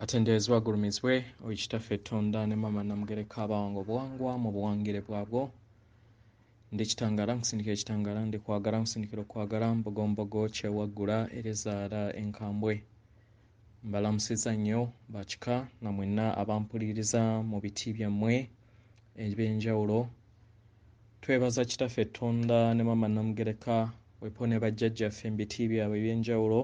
Atendezebwa agulumizibwe Oweekitaffe Tonda ne Maama Namugereka abawango obuwangwa mu buwangire bwabwo. Ndi kitangala nkusindikira ekitangala, ndi kwagala nkusindikira okwagala, mbogombogo kyewaggula erezaala enkambwe. Mbalamusiza nnyo bakika na mwenna abampuliriza mu biti byammwe eby'enjawulo. Twebaza Kitaffe Tonda ne Maama Namugereka wepo ne bajjajjaffe mu biti byabwe eby'enjawulo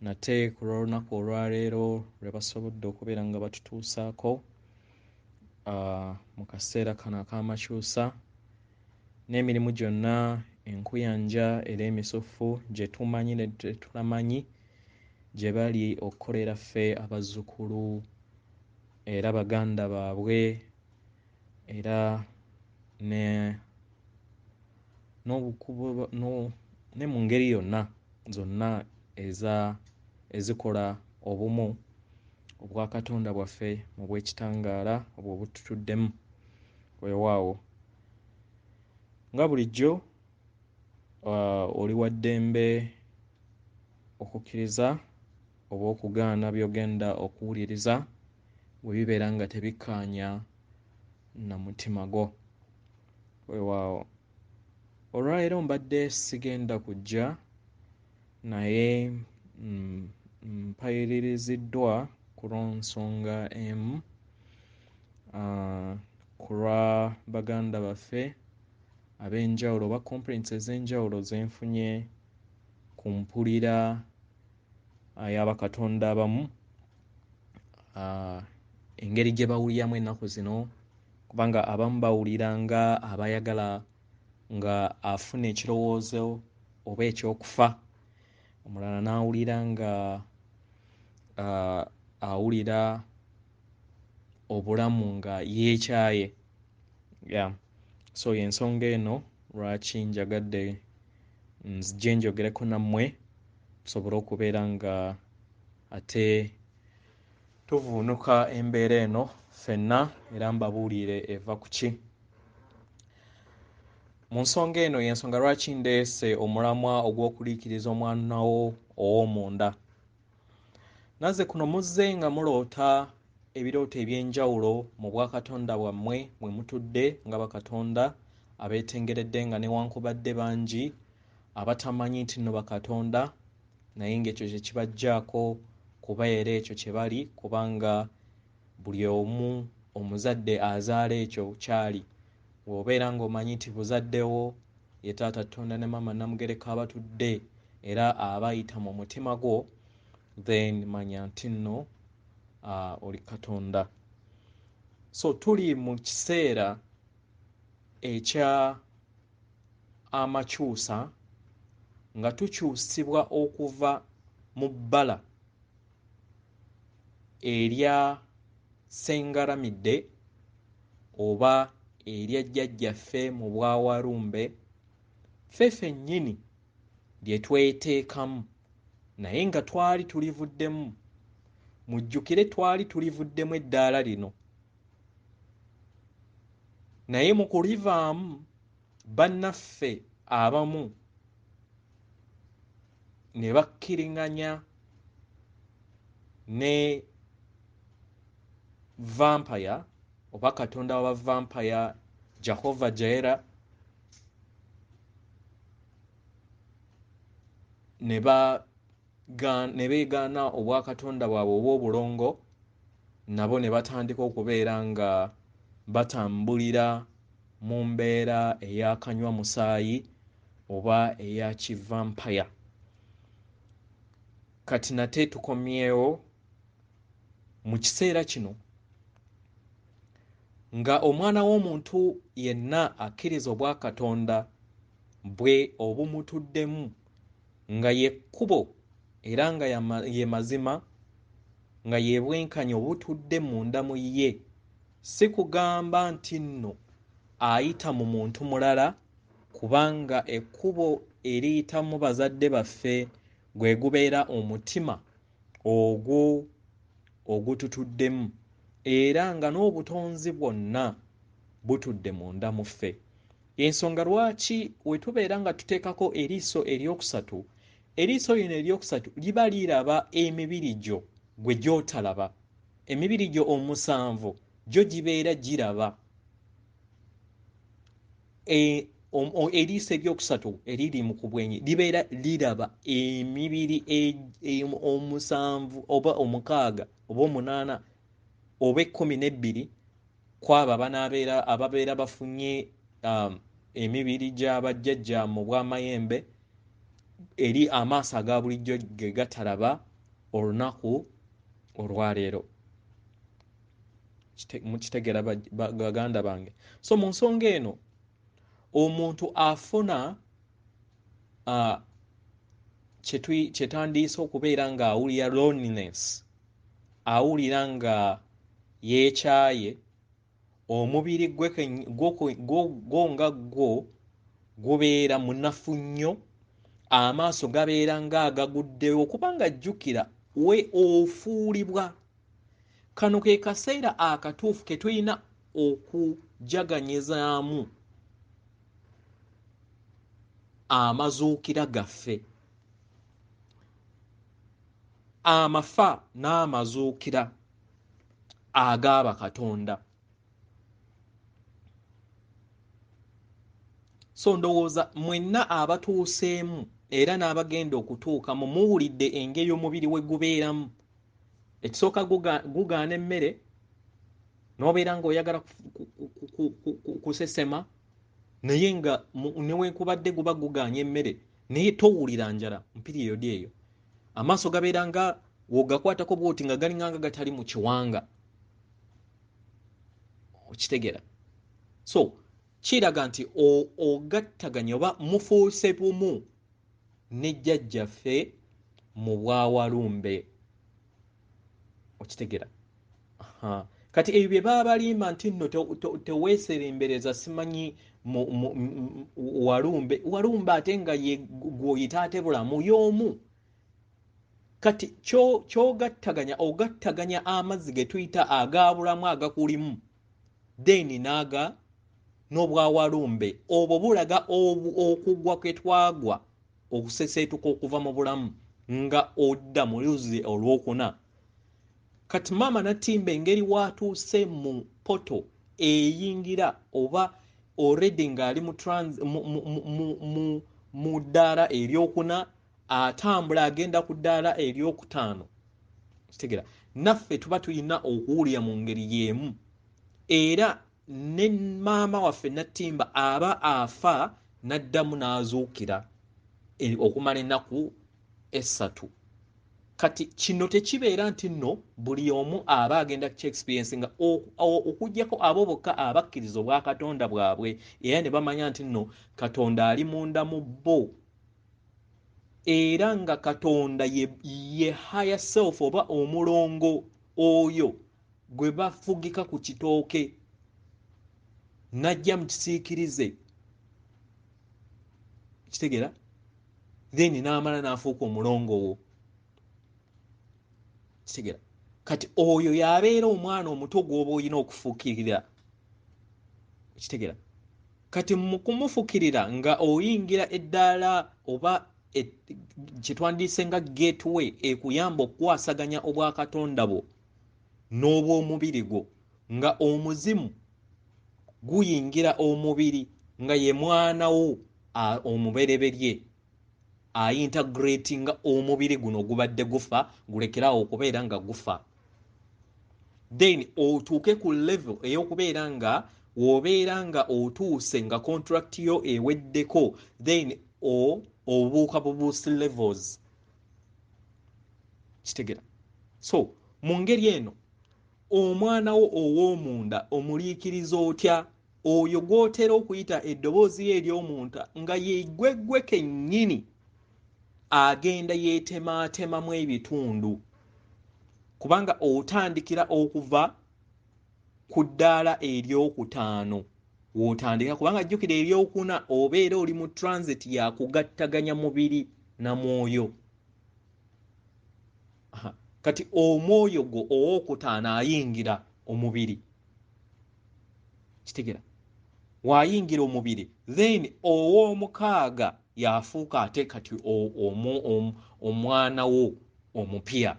nate ku lw'olunaku olwaleero lwe basobodde okubeera nga batutuusaako mu kaseera kano ak'amakyusa n'emirimu gyonna enkuyanja era emisufu gye tumanyi ne tetulamanyi gye bali okukolera ffe abazzukulu era baganda baabwe era ne mu ngeri yonna zonna ezikola obumu obwa Katonda bwaffe mu bw'ekitangaala obwo bututuddemu. Weewaawo nga bulijjo oli wa ddembe okukkiriza oba okugaana by'ogenda okuwuliriza bwe bibeera nga tebikkaanya na mutima gwo. Weewaawo olwaleero mbadde sigenda kujja naye mpayiririziddwa ku lw'ensonga emu ku lwa baganda baffe ab'enjawulo oba complaints ez'enjawulo ze nfunye ku mpulira y'Abakatonda abamu, engeri gye bawuliramu ennaku zino, kubanga abamu bawulira nga abayagala nga afuna ekirowoozo oba ekyokufa, omulala n'awulira nga awulira obulamu nga yeekyaye. So y'ensonga eno lwaki njagadde nzije njogereko nammwe tusobole okubeera nga ate tuvuunuka embeera eno ffenna era mbabuulire eva ku ki. Mu nsonga eno y'ensonga lwaki ndeese omulamwa ogw'okuliikiriza omwana wo Owomunda. Naze kuno muzze nga muloota ebirooto eby'enjawulo mu bwakatonda bwammwe mwe mutudde nga bakatonda abeetengeredde nga newankubadde bangi abatamanyi nti nno bakatonda naye ng'ekyo kye kibaggyako kubeera ekyo kye bali, kubanga buli omu omuzadde azaala ekyo kyali. Bw'obeera ng'omanyi nti buzaddewo ye taata Tonda ne Maama Namugereka abatudde era abayita mu mutima gwo, then manya nti nno oli Katonda. So tuli mu kiseera ekya amakyusa nga tukyusibwa okuva mu bbala erya ssengaramidde oba erya jjajjaffe mu bwawalumbe ffe ffennyini lye tweteekamu naye nga twali tulivuddemu. Mujjukire twali tulivuddemu eddaala lino, naye mu kulivaamu bannaffe abamu ne bakkiriŋŋanya ne vampire oba katonda wa vampire Jehovah Jireh ne beegaana obwakatonda bwabwe obw'obulongo, nabo ne batandika okubeera nga batambulira mu mbeera ey'akanywa musaayi oba eya kivampaya. Kati nate tukomyewo mu kiseera kino nga omwana w'omuntu yenna akkiriza obwakatonda bwe obumutuddemu nga ye kkubo era nga ye mazima, nga ye bwenkanya obutudde munda mu ye, si kugamba nti nno ayita mu muntu mulala, kubanga ekkubo eriyitamu bazadde baffe gwe gubeera omutima ogwo ogututuddemu era nga n'obutonzi bwonna butudde munda mu ffe. Ensonga lwaki we tubeera nga tuteekako eriiso eryokusatu, eriiso lino eryokusatu liba liraba emibiri gyo gwe gy'otalaba emibiri gyo omusanvu gyo gibeera giraba eriiso eryokusatu eriri mu kubwenyi libeera liraba emibiri omusanvu oba omukaaga oba omunaana oba 12 kwabo ababeera bafunye emibiri gy'abajjajja mu bw'amayembe eri amaaso aga bulijjo ge gatalaba olunaku olwaleero. Mukitegera baganda bange. So mu nsonga eno omuntu afuna kyetandiisa okubeera ng'awulira loneliness, awulira nga yeekyaye, omubiri gwo nga gwo gubeera munafu nnyo, amaaso gabeera ng'agaguddewo kubanga jjukira we ofuulibwa. Kano ke kaseera akatuufu ke tulina okujaganyizaamu amazuukira gaffe, amafa n'amazuukira agaaba Katonda. So ndowooza mwenna abatuuseemu era n'abagenda okutuukamu muwulidde engeri omubiri we gubeeramu. Ekisooka gugaana emmere n'obeera ng'oyagala kusesema naye nga newenkubadde guba gugaanye emmere naye towulira njala mu piriyodi eyo. Amaaso gabeera nga wogakwatako bwoti nga galinga gatali mu kiwanga. Okitegera? So kiraga nti ogattaganya oba mufuuse bumu ne jjajjaffe mu bwawalumbe. Okitegera? Kati ebyo bye baba balimba nti nno teweeserembereza simanyi walumbe ate nga ye gw'oyita ate bulamu y'omu. Kati ky'ogattaganya ogattaganya amazzi ge tuyita agabulamu agakulimu then naaga n'obwawalumbe obwo bulaga okugwa kwe twagwa okuseseetuka okuva mu bulamu nga odda mu luzi olwokuna. Kati maama natimba engeri watuuse mu poto eyingira oba already ng'ali mu ddaala eryokuna atambula agenda ku ddaala eryokutaano. Kitegera? Naffe tuba tulina okuwulira mu ngeri y'emu era ne maama waffe natimba aba afa n'addamu n'azuukira okumala ennaku 3. Kati kino tekibeera nti nno buli omu aba agenda ku experience nga okuggyako abo bokka abakkiriza obwa Katonda bwabwe era ne bamanya nti nno Katonda ali munda mu bo era nga Katonda ye higher self oba omulongo oyo gwe bafugika ku kitooke najja mu kisiikirize. Kitegeera? Then n'amala n'afuuka omulongo wo. Kitegeera? Kati oyo yabeera omwana omuto gw'oba olina okufuukirira. Kitegeera? Kati mu kumufukirira nga oyingira eddaala oba kyetwandiise nga gateway ekuyamba okukwasaganya obwa Katonda bwo n'obw'omubiri gwo nga omuzimu guyingira omubiri nga ye mwana wo omubereberye ayintegratinga omubiri guno gubadde gufa gulekerawo okubeera nga gufa. Then otuuke ku level ey'okubeera nga wobeera nga otuuse nga contract yo eweddeko then obuuka bubuusi levels. Kitegera? So mu ngeri eno omwana wo ow'omunda omuliikiriza otya oyo gw'otera okuyita eddoboozi ye ery'omuntu nga yeggweggwe kennyini agenda yeetemaatemamu ebitundu kubanga otandikira okuva ku ddaala eryokutaano w'otandika kubanga jjukira eryokuna obeera oli mu transit ya kugattaganya mubiri na mwoyo. Kati omwoyo gwo ow'okutaano ayingira omubiri. Kitegera? Wayingira omubiri then ow'omukaaga yafuuka ate kati omwana wo omupya.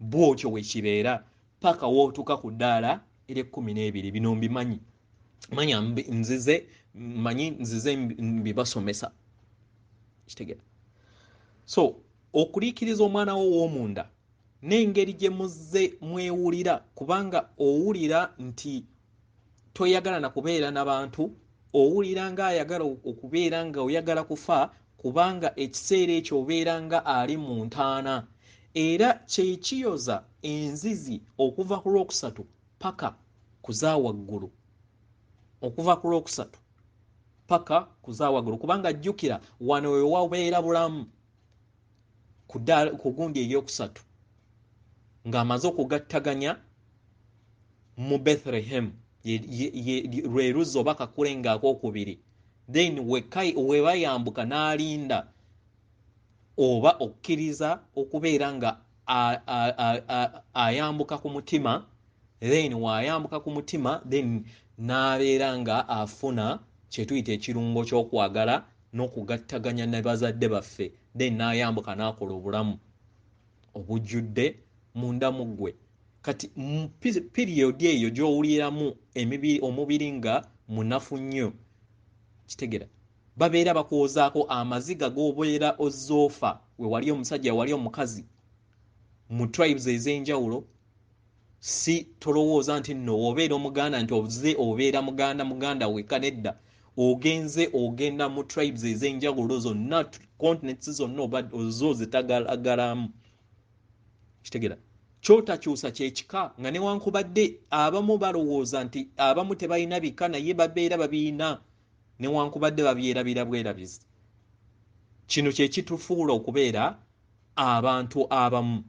bwotyo wekibeera paka wootuka ku ddaala ery'12 bino mbimanyi manyi nzize mbibasomesa kitegeera. So okuliikiriza omwana wo ow'omunda n'engeri gye muzze mwewulira, kubanga owulira nti toyagala na kubeera n'abantu, owulira nga ayagala okubeera nga oyagala kufa, kubanga ekiseera ekyo obeera nga ali mu ntaana, era kyekiyoza enzizi okuva ku lwokusatu paka kuzaawaggulu, okuva ku lwokusatu paka kuzaawaggulu, kubanga jjukira wano we wabeera bulamu ku gundi ey'okusatu ng'amaze okugattaganya mu Bethlehem lwe luzza oba kakulenga akookubiri, then we bayambuka n'alinda oba okkiriza okubeera nga ayambuka ku mutima, then wayambuka ku mutima then n'abeera nga afuna kye tuyita ekirungo ky'okwagala n'okugattaganya ne bazadde baffe, then n'ayambuka n'akola obulamu obujjudde munda mu ggwe. Kati piriyodi eyo gy'owuliramu omubiri nga munafu nnyo kitegera, babeera bakwozaako amaziga g'obeera ozoofa we wali omusajja wali omukazi mu tribes ez'enjawulo. Si tolowooza nti nno obeera omuganda nti obeera muganda wekka, nedda, ogenda mu tribes ez'enjawulo zonna, continents zonna oba ozo zitagalagalamu kitegera. Kyotakyusa kyekika nga newankubadde abamu balowooza nti abamu tebalina bika naye babeera babiina newankubadde babyerabira bwerabizi. Kino kyekitufuula okubeera abantu abamu,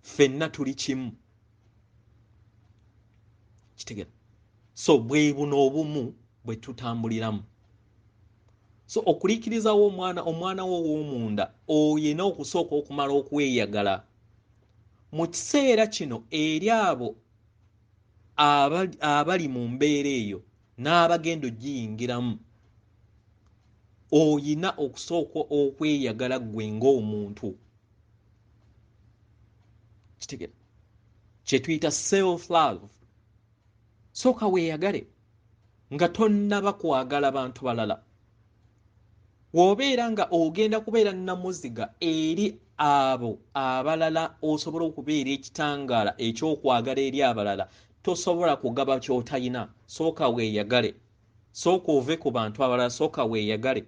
ffenna tuli kimu kitegera. So bwe buno obumu bwe tutambuliramu. So okuliikirizawo omwana wo ow'omunda oyina okusooka okumala okweyagala mu kiseera kino eri abo abali mu mbeera eyo n'abagenda ogiyingiramu. Oyina okusooka okweyagala ggwe ng'omuntu kitegera, kye tuyita self love. Sooka weeyagale nga tonnaba kwagala bantu balala. W'obeera nga ogenda kubeera namuziga eri abo abalala, osobola okubeera ekitangaala ekyokwagala eri abalala, tosobola kugaba ky'otalina. Sooka weeyagale, sooka ove ku bantu abalala, sooka weeyagale.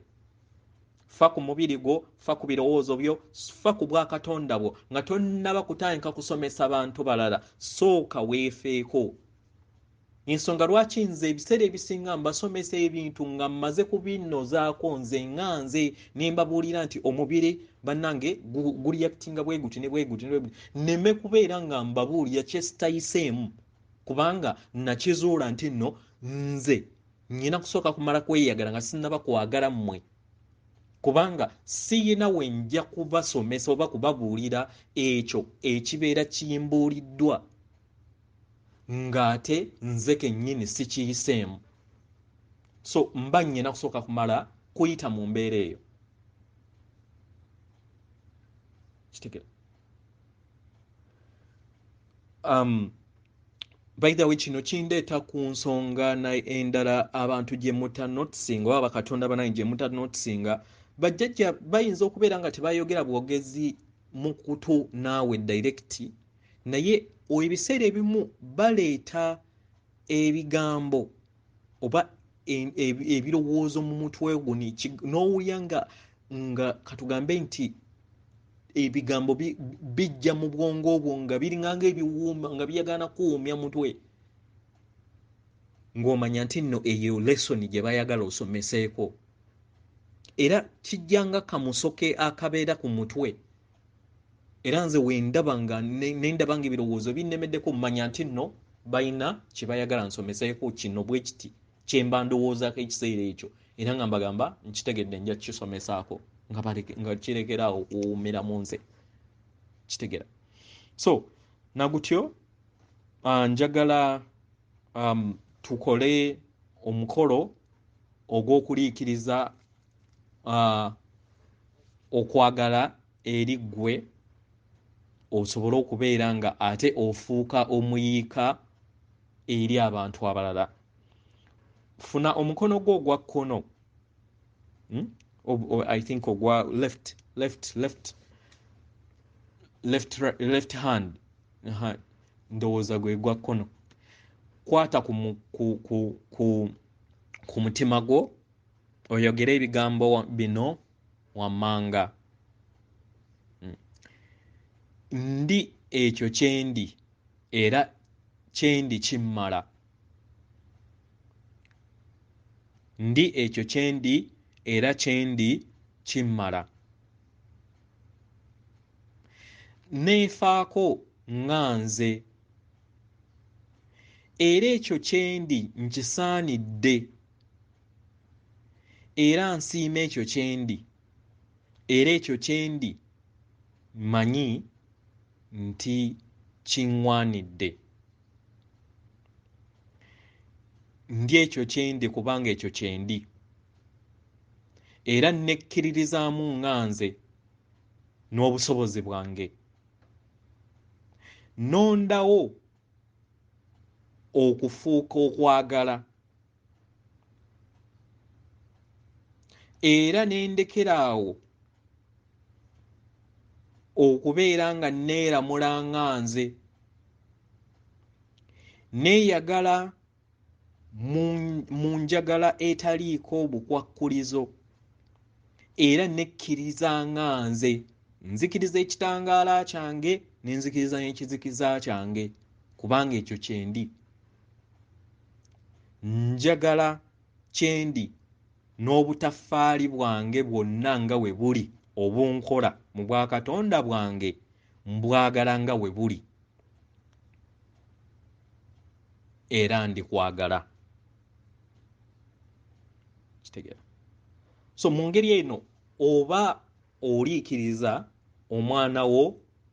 Fa ku mubiri gwo, fa ku birowoozo byo, fa ku bwakatonda bwo nga tonnaba kutandika kusomesa bantu balala. Sooka weefeeko. Ensonga lwaki nze ebiseera ebisinga mbasomesa ebintu nga mmaze kubinnozaako nze nga nze ne mbabuulira nti omubiri bannange guliyakitinga bwe guti ne bwe guti nneme kubeera nga mbabuulira kyesitayiseemu, kubanga nakizuula nti nno nze nnyina kusooka kumala kweyagala nga sinnaba kwagala mmwe, kubanga siyina we njja kubasomesa oba kubabuulira ekyo ekibeera kimbuuliddwa ng'ate nze kennyini sikiyiseemu. So mba nnyina kusooka kumala kuyita mu mbeera eyo kitegera. By the way, kino kindeeta ku nsonga endala abantu gye mutanotisinga oba bakatonda bananyi gye mutanotisinga. Bajjajja bayinza okubeera nga tebayogera bwogezi mu kutu naawe direct, naye ebiseera ebimu baleeta ebigambo oba ebirowoozo mu mutwe gwo n'owulira nga katugambe nti ebigambo bijja mu bwongo bwo nga biringanga ebiwuuma nga biyagala kuwuumya mutwe, ng'omanya nti nno eyo lesson gye bayagala osomeseeko. Era kijjanga kamusoke akabeera ku mutwe, era nze wendaba nga nendaba nga ebirowoozo binnemeddeko, mmanya nti nno balina kye bayagala nsomeseeko, kino bwe kiti kye mba ndowoozaako ekiseera ekyo, era nga mbagamba nkitegedde nja kisomesaako nga kirekeraawo okuwuumira mu nze kitegera. So nagutyo njagala tukole omukolo ogw'okuliikiriza okwagala eri ggwe osobola okubeera nga ate ofuuka omuyiika eri abantu abalala. Funa omukono gwo ogwa kkono, I think ogwa left hand, ndowooza gwe gwa kkono. Kwata ku mutima gwo oyogere ebigambo bino wammanga. Ndi ekyo kyendi era kyendi kimmala. Ndi ekyo kyendi era kyendi kimmala. Neefaako nga nze era ekyo kyendi nkisaanidde era nsiima ekyo kyendi era ekyo kyendi mmanyi nti kiŋŋwanidde. Ndi ekyo kyendi kubanga ekyo kyendi era nekkiririzaamu nga nze n'obusobozi bwange. Nondawo okufuuka okwagala era nendekeraawo okubeera nga neeramula nga nze. Neeyagala mu njagala etaliiko bukwakkulizo era nekkiriza nga nze. Nzikiriza ekitangaala kyange nenzikiriza n'ekizikiza kyange kubanga ekyo kyendi. Njagala kyendi n'obutaffaali bwange bwonna nga we buli obunkola mu bwakatonda bwange mbwagala nga we buli era ndikwagala. Kitegeera? So mu ngeri eno oba oliikiriza omwana wo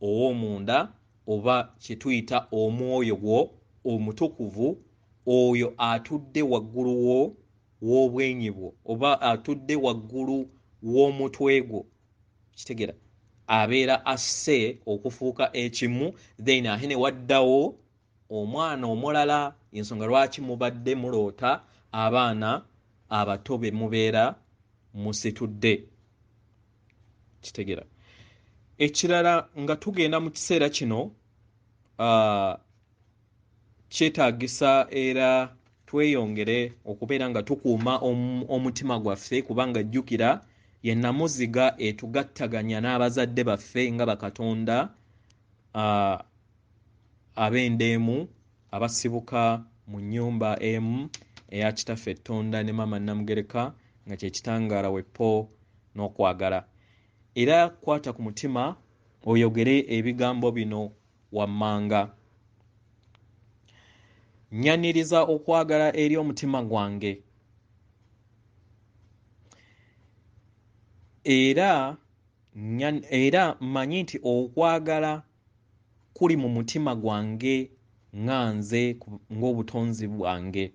ow'omunda oba kye tuyita omwoyo gwo omutukuvu, oyo atudde waggulu w'obwenyi bwo oba atudde waggulu w'omutwe gwo. Kitegeera? Abeera asse okufuuka ekimu, then ate ne waddawo omwana omulala, ensonga lwaki mubadde muloota abaana abato be mubeera musitudde. Kitegeera? Ekirala nga tugenda mu kiseera kino kyetaagisa era tweyongere okubeera nga tukuuma omutima gwaffe kubanga jjukira ye nnamuziga etugattaganya n'abazadde baffe nga bakatonda ab'endeemu abasibuka mu nnyumba emu eya kitaffe ettonda ne maama Namugereka nga kye kitangaala weppo n'okwagala. Era kwata ku mutima oyogere ebigambo bino wammanga. Nnyaniriza okwagala eri omutima gwange era mmanyi nti okwagala kuli mu mutima gwange nga nze ng'obutonzi bwange.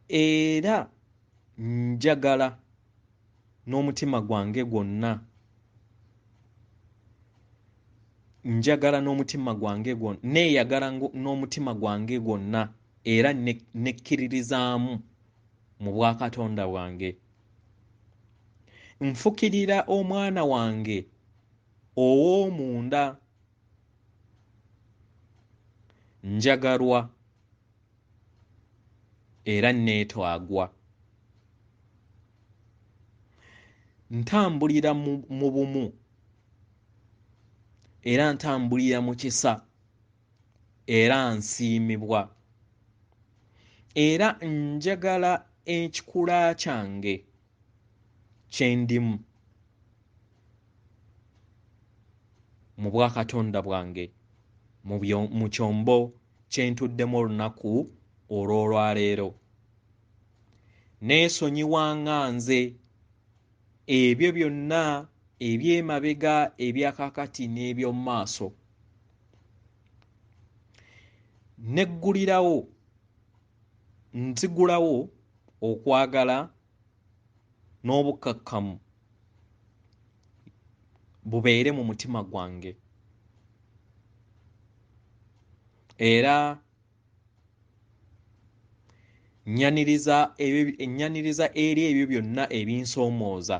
Era njagala n'omutima gwange gwonna, njagala n'omutima gwange gwonna, neeyagala n'omutima gwange gwonna era nekkiririzaamu mu bwakatonda bwange. Nfukirira omwana wange ow'omunda, njagalwa era neetwagwa. Ntambulira mu bumu era ntambulira mu kisa era nsiimibwa. Era njagala ekikula kyange kye ndimu mu bwakatonda bwange mu kyombo kye ntuddemu olunaku olw'olwaleero. Neesonyiwa nga nze ebyo byonna eby'emabega ebyakakati n'eby'omu maaso. Nzigulawo okwagala n'obukkakkamu bubeere mu mutima gwange era ennyaniriza eri ebyo byonna ebinsoomooza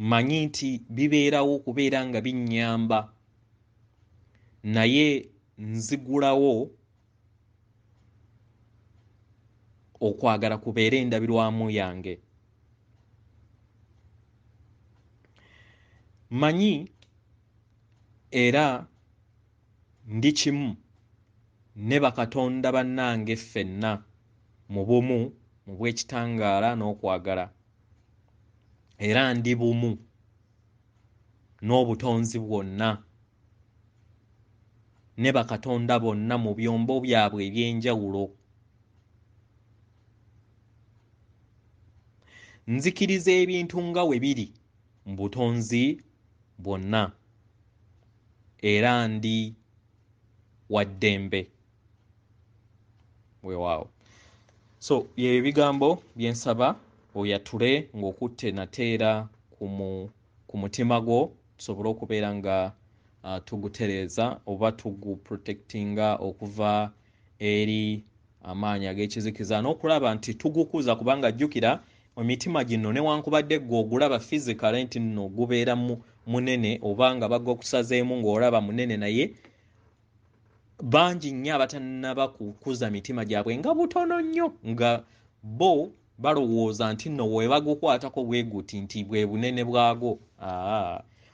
manyi nti bibeerawo okubeera nga binnyamba naye nzigulawo okwagala kubeere endabirwamu yange. Manyi era ndi kimu ne bakatonda bannange ffenna mu bumu mu bw'ekitangaala n'okwagala era ndi bumu n'obutonzi bwonna ne bakatonda bonna mu byombo byabwe eby'enjawulo. Nzikiriza ebintu nga we biri mu butonzi bwonna era ndi wa ddembe. Weewaawo. So ebigambo bye nsaba oyatule ng'okutte nateera ku mutima gwo tusobole okubeera nga tugutereeza oba tuguprotectinga okuva eri amaanyi ag'ekizikiza n'okulaba nti tugukuza kubanga jjukira emitima gino newankubadde gwe ogulaba physically nti nno gubeera munene oba nga bagwa okusazeemu ng'olaba munene naye bangi nnyo abatannaba kukuza mitima gyabwe nga butono nnyo nga bo balowooza nti nno we bagukwatako bwe guti nti bwe bunene bwagwo.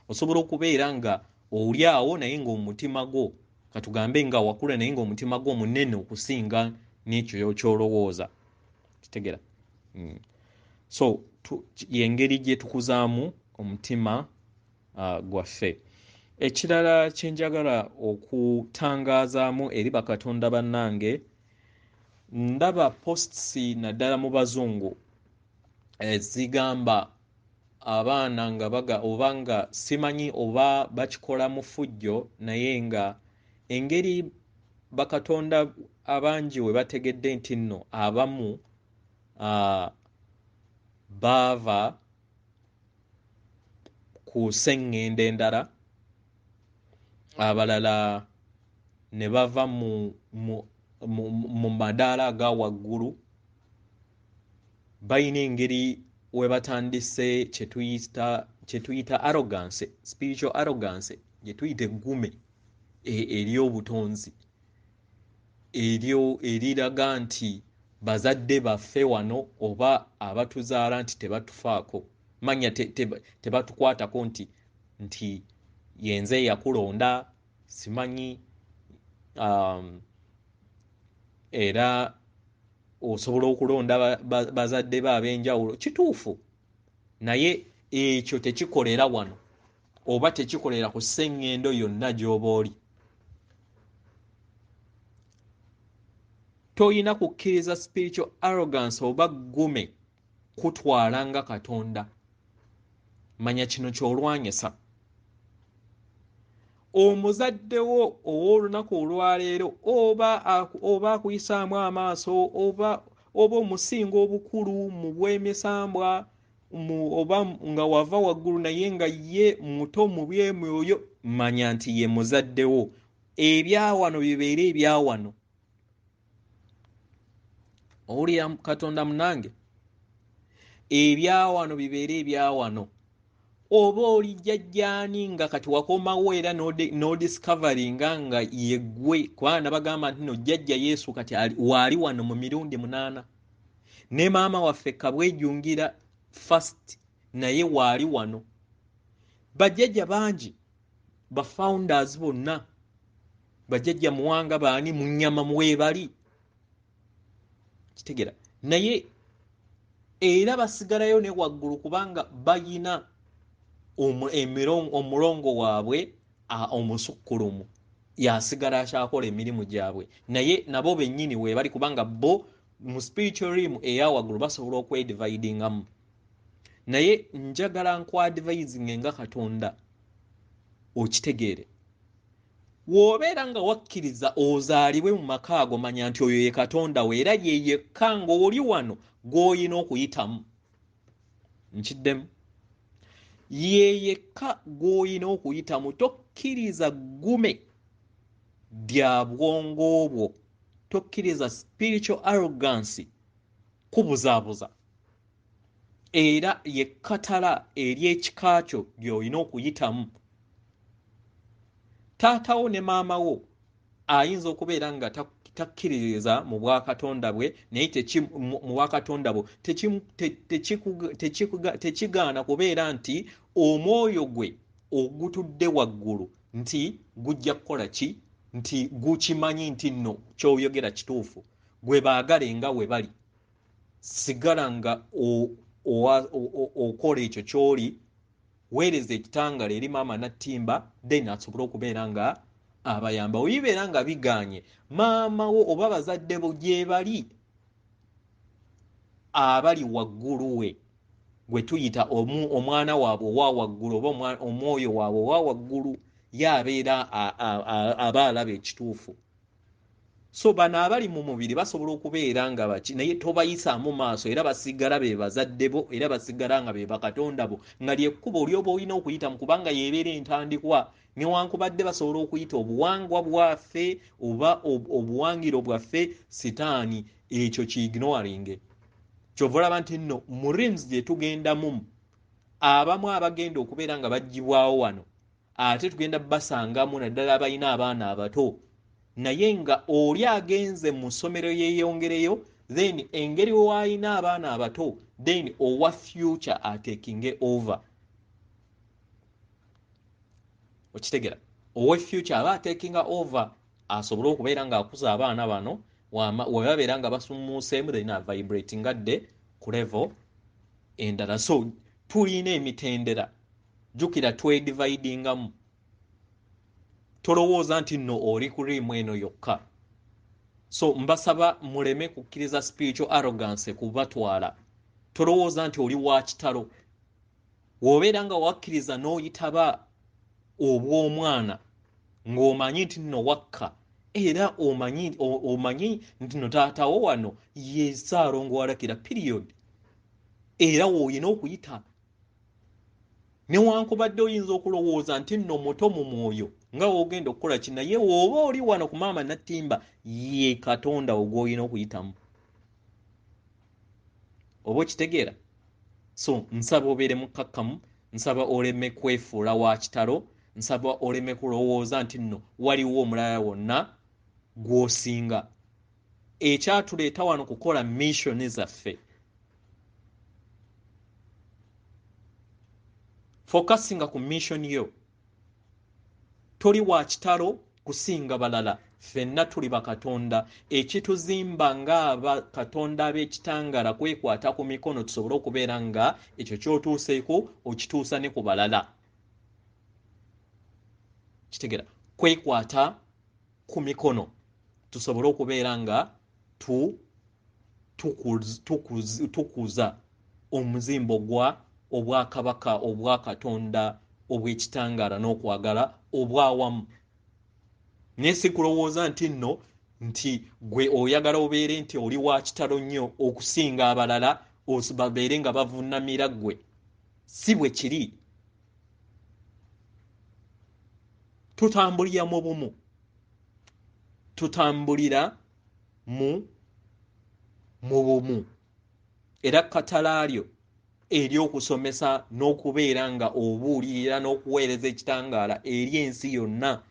Osobola okubeera nga oli awo naye ng'omutima gwo katugambe nga wakula naye ng'omutima gwo munene okusinga n'ekyo kyolowooza. Kitegera? So y'engeri gye tukuzaamu omutima gwaffe. Ekirala kye njagala okutangaazaamu eri bakatonda bannange, ndaba posts naddala mu bazungu ezigamba abaana nga oba nga simanyi oba bakikola mu ffujjo naye nga engeri bakatonda abangi we bategedde nti nno abamu baava ku sseŋŋendo endala abalala ne bava mu madaala aga waggulu bayina engeri we batandise kye tuyita arrogance, spiritual arrogance gye tuyita eggume ery'obutonzi eryo eriraga nti bazadde baffe wano oba abatuzaala nti tebatufaako manya tebatukwatako nti yenze yakulonda simanyi era osobola okulonda bazadde be ab'enjawulo kituufu naye ekyo tekikolera wano oba tekikolera ku sseŋŋendo yonna gy'oba oli. Toyina kukkiriza spiritual arrogance oba ggume kutwala nga katonda. Manya kino ky'olwanyisa. Omuzadde wo ow'olunaku olwaleero oba akuyisaamu amaaso oba omusinga obukulu mu bw'emisambwa oba nga wava waggulu naye nga ye muto mu byemyoyo, manya nti ye muzadde wo. Ebyawano bibeere ebyawano. Owulira katonda munange? Ebyawano bibeere ebyawano. Oba oli jjajjaani nga kati wakomawo era n'odiscoveringa nga yeggwe kubanga nabagamba nti no jjajja Yesu kati waali wano mu mirundi 8 ne maama waffe Kabwejjungira first naye waali wano. Bajjajja bangi ba founders bonna bajjajja muwanga baani mu nnyama mwebali. Kitegera? Naye era basigalayo ne waggulu kubanga bayina omulongo waabwe omusukkulumu yasigala akyakola emirimu gyabwe naye nabo bennyini weebali kubanga bo mu spiritual realm eyawaggulu basobola okwedividingamu. Naye njagala nkwadvising nga katonda okitegeere. W'obeera nga wakkiriza ozaalibwe mu maka ago manya nti oyo ye katonda we era ye yekka ng'oli wano gw'olina okuyitamu. Nkiddemu. yeyekka gw'olina okuyitamu. Tokkiriza ggume lya bwongo bwo, tokkiriza spiritual arrogance kubuzaabuza, era yekkatala ery'ekika kyo gy'olina okuyitamu. Taatawo ne maama wo ayinza okubeera nga takkiririza mu bwakatonda bwe, naye mu bwakatonda bwo tekigaana kubeera nti omwoyo gwe ogutudde waggulu nti gujja kukola ki, nti gukimanyi nti nno ky'oyogera kituufu. Gwe baagale nga we bali, sigala nga okola ekyo ky'oli, weereza ekitangala eri maama Nattimba, then asobole okubeera nga abayamba. Oyibeera nga biganye, maama wo oba bazadde bo gye bali abali waggulu we, gwe tuyita omwana waabwe owa waggulu oba omwoyo waabwe owa waggulu, yabeera aba alaba ekituufu. So bano abali mu mubiri basobola okubeera nga baki, naye tobayisaamu maaso, era basigala be bazadde bo, era basigala nga be bakatonda bo, nga lyekkubo lyoba olina okuyitamu, kubanga yeebeera entandikwa. Newankubadde basobola okuyita obuwangwa bwaffe oba obuwangiro bwaffe, sitaani ekyo ki-ignoring. Kyova olaba nti nno mu realms gye tugendamu, abamu abagenda okubeera nga baggyibwawo wano, ate tugenda basangamu naddala abalina abaana abato, naye nga oli agenze mu ssomero yeeyongereyo, then engeri w'alina abaana abato, then owa future ataking over. Okitegera? Owa future aba taking over, asobole okubeera ng'akuza abaana bano, webabeera nga basumuuseemu, then vibrating adde ku level endala. So tulina emitendera, jjukira twedividingamu. Tolowooza nti nno oli ku rimu eno yokka. So mbasaba muleme kukkiriza spiritual arrogance kubatwala. Tolowooza nti oli wa kitalo. W'obeera nga wakkiriza n'oyitaba obw'omwana ng'omanyi nti nno wakka, era omanyi nti nno taatawo wano ye Ssaalongo walakira period, era w'olina okuyita. Newankubadde oyinza okulowooza nti nno muto mu mwoyo nga w'ogenda okukola ki, naye w'oba oli wano ku maama Nattimba, ye Katonda ogw'olina okuyitamu. Oba okitegeera? So nsaba obeere mukkakkamu, nsaba oleme kwefuula wa kitalo, nsaba oleme kulowooza nti nno waliwo omulala wonna gw'osinga. Ekyatuleeta wano kukola mission zaffe, focusinga ku mission yo. Toli wa kitalo kusinga balala, ffenna tuli bakatonda. Ekituzimba ng'abakatonda ab'ekitangala kwekwata ku mikono tusobole okubeera nga ekyo ky'otuuseeko okituusa ne ku balala. Kitegera? Kwekwata ku mikono tusobole okubeera nga tukuza omuzimbo obwakabaka obwakatonda obw'ekitangala n'okwagala obwawamu. Naye si kulowooza nti nno nti gwe oyagala obeere nti oli wa kitalo nnyo okusinga abalala, babeere nga bavunnamira ggwe. Si bwe kiri. Tutambulira mu bumu, tutambulira mu bumu, era katalaalyo ery'okusomesa n'okubeera nga obuulirira n'okuweereza ekitangaala eri ensi yonna.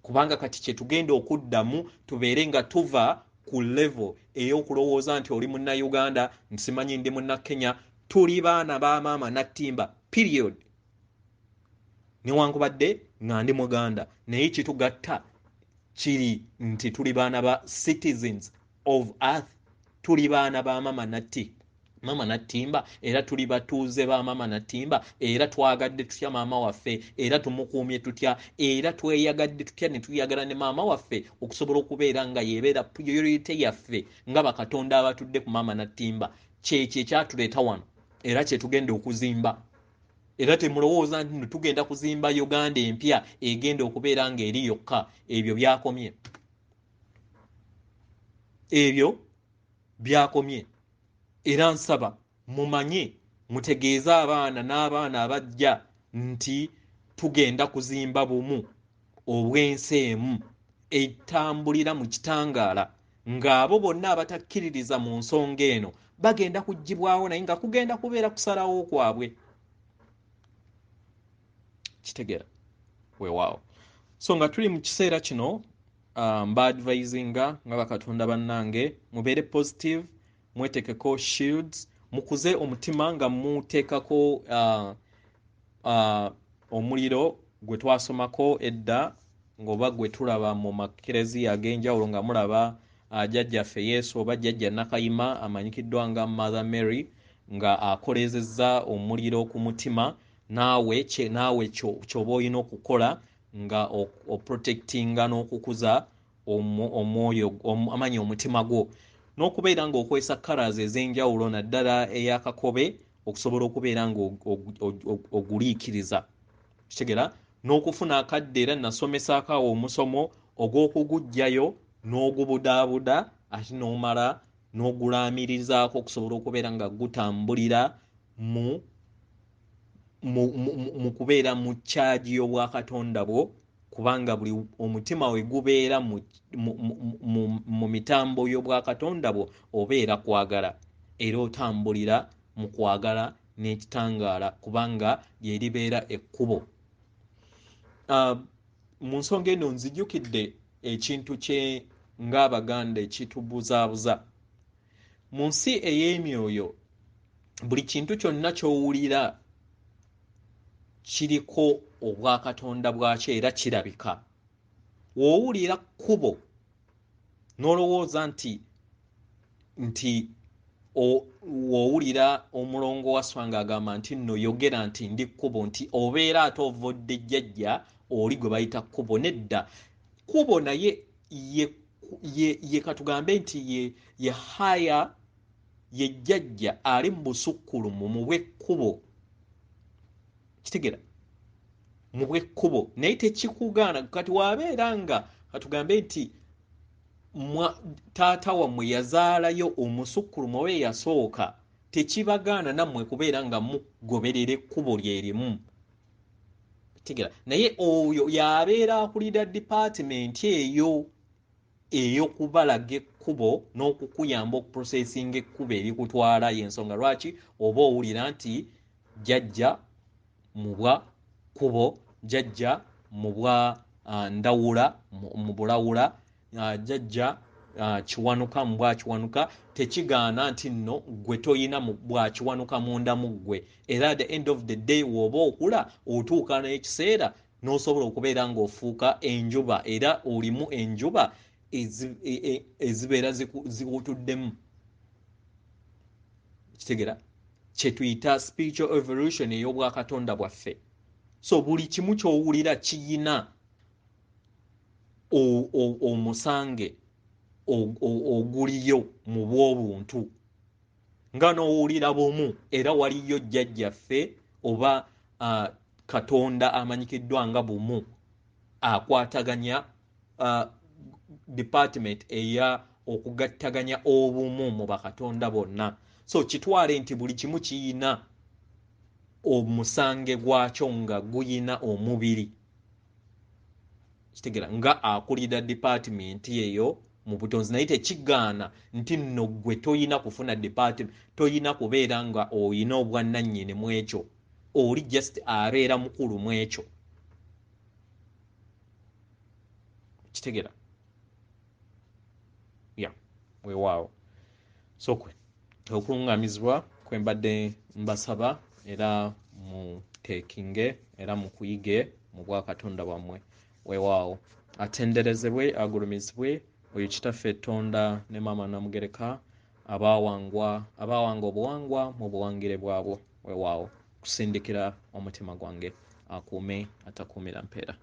Kubanga kati kye tugenda okuddamu tubeere nga tuva ku level ey'okulowooza nti oli Munnayuganda, nsimanyi ndi Munnakenya, tuli baana ba maama Nattimba period. Newankubadde nga ndi Muganda, naye kitugatta kiri nti tuli baana ba citizens of earth, tuli baana ba maama Nattimba, era tuli batuuze ba maama Nattimba, era twagadde tutya maama waffe, era tumukuumye tutya, era tweyagadde tutya ne tuyagala ne maama waffe, okusobola okubeera nga yeebeera priority yaffe nga bakatonda abatudde ku maama Nattimba. Kyekyo ekyatuleeta wano, era kye tugenda okuzimba. Era temulowooza nti tugenda kuzimba Uganda empya egenda okubeera nga eri yokka. Ebyo byakomye. Ebyo byakomye. Era nsaba mumanye mutegeeze abaana n'abaana abajja nti tugenda kuzimba bumu obw'ensi emu etambulira mu kitangaala, ng'abo bonna abatakkiririza mu nsonga eno bagenda kuggyibwawo naye nga kugenda kubeera kusalawo kwabwe. Kitegeera weewaawo. So nga tuli mu kiseera kino mbaadvisinga nga bakatonda bannange mubeere positive, mwetekeko shields, mukuze omutima nga muteekako omuliro gwe twasomako edda ng'oba gwe tulaba mu makereziya ag'enjawulo nga mulaba jjajjaffe Yesu oba jjajja Nakayima amanyikiddwa nga Mother Mary nga akolezezza omuliro ku mutima, naawe ky'oba olina okukola nga oprotectinga n'okukuza omwoyo amanyi omutima gwo, n'okubeera ng'okwesa colors ez'enjawulo naddala ey'akakobe okusobola okubeera ng'oguliikiriza. Kitegeera n'okufuna akadde era nasomesaako awo omusomo ogw'okugujjayo n'ogubudaabuda ate n'omala n'ogulaamirizaako okusobola okubeera nga gutambulira mu kubeera mu kyagi y'obwakatonda bwo, kubanga buli omutima we gubeera mu mitambo y'obwakatonda bwo obeera kwagala era otambulira mu kwagala n'ekitangaala kubanga lye libeera ekkubo. Mu nsonga eno nzijjukidde ekintu kye ng'Abaganda ekitubuzaabuza. Mu nsi ey'emyoyo buli kintu kyonna ky'owulira kiriko obwakatonda bwakyo era kirabika. W'owulira kkubo n'olowooza nti w'owulira omulongo Wasswa ng'agamba nti nno yogera nti ndi kkubo, nti obeera ate ovodde jjajja oli gwe bayita kkubo. Nedda, kkubo naye ye katugambe nti ye haya, ye jjajja ali mu busukkulumu mu bw'ekkubo. Kitegeera mu bw'ekkubo naye tekikugaana kati wabeera nga katugambe nti taata wammwe yazaalayo omusukkulumu oba eyasooka, tekibagaana nammwe kubeera nga mugoberera ekkubo lye limu. Kitegeera naye oyo y'abeera akulira department eyo ey'okubalaga ekkubo n'okukuyamba okuprosesinga ekkubo erikutwala. Y'ensonga lwaki oba owulira nti jjajja mu bwa kkubo, jjajja mu bwa ndawula mu bulawula, jjajja kiwanuka mu bwa kiwanuka, tekigaana nti nno gwe toyina mu bwa kiwanuka munda mu ggwe. Era at the end of the day w'oba okula otuuka n'ekiseera n'osobola okubeera ng'ofuuka enjuba era olimu enjuba ezibeera zikutuddemu. Kitegeera kye tuyita spiritual evolution ey'obwakatonda bwaffe. So buli kimu ky'owulira kiyina omusange oguliyo mu bw'obuntu nga n'owulira bumu era waliyo jjajjaffe oba Katonda amanyikiddwa nga bumu akwataganya department eya okugattaganya obumu mu bakatonda bonna. So kitwale nti buli kimu kiyina omusange gwakyo nga guyina omubiri. Kitegeera nga akulira department eyo mu butonzi, naye tekigaana nti nno gwe toyina kufuna department, toyina kubeera nga oyina obwannannyini mu ekyo, oli just abeera mukulu mu ekyo. Kitegeera weewaawo. So okuluŋŋamizibwa kwe mbadde mbasaba era muteekinge era mukuyige mu bwakatonda bwammwe. Weewaawo atenderezebwe agulumizibwe oyo kitaffe Tonda ne Maama Namugereka abaawanga obuwangwa mu buwangire bwabwo. Weewaawo kusindikira omutima gwange akuume atakuumira mpeera.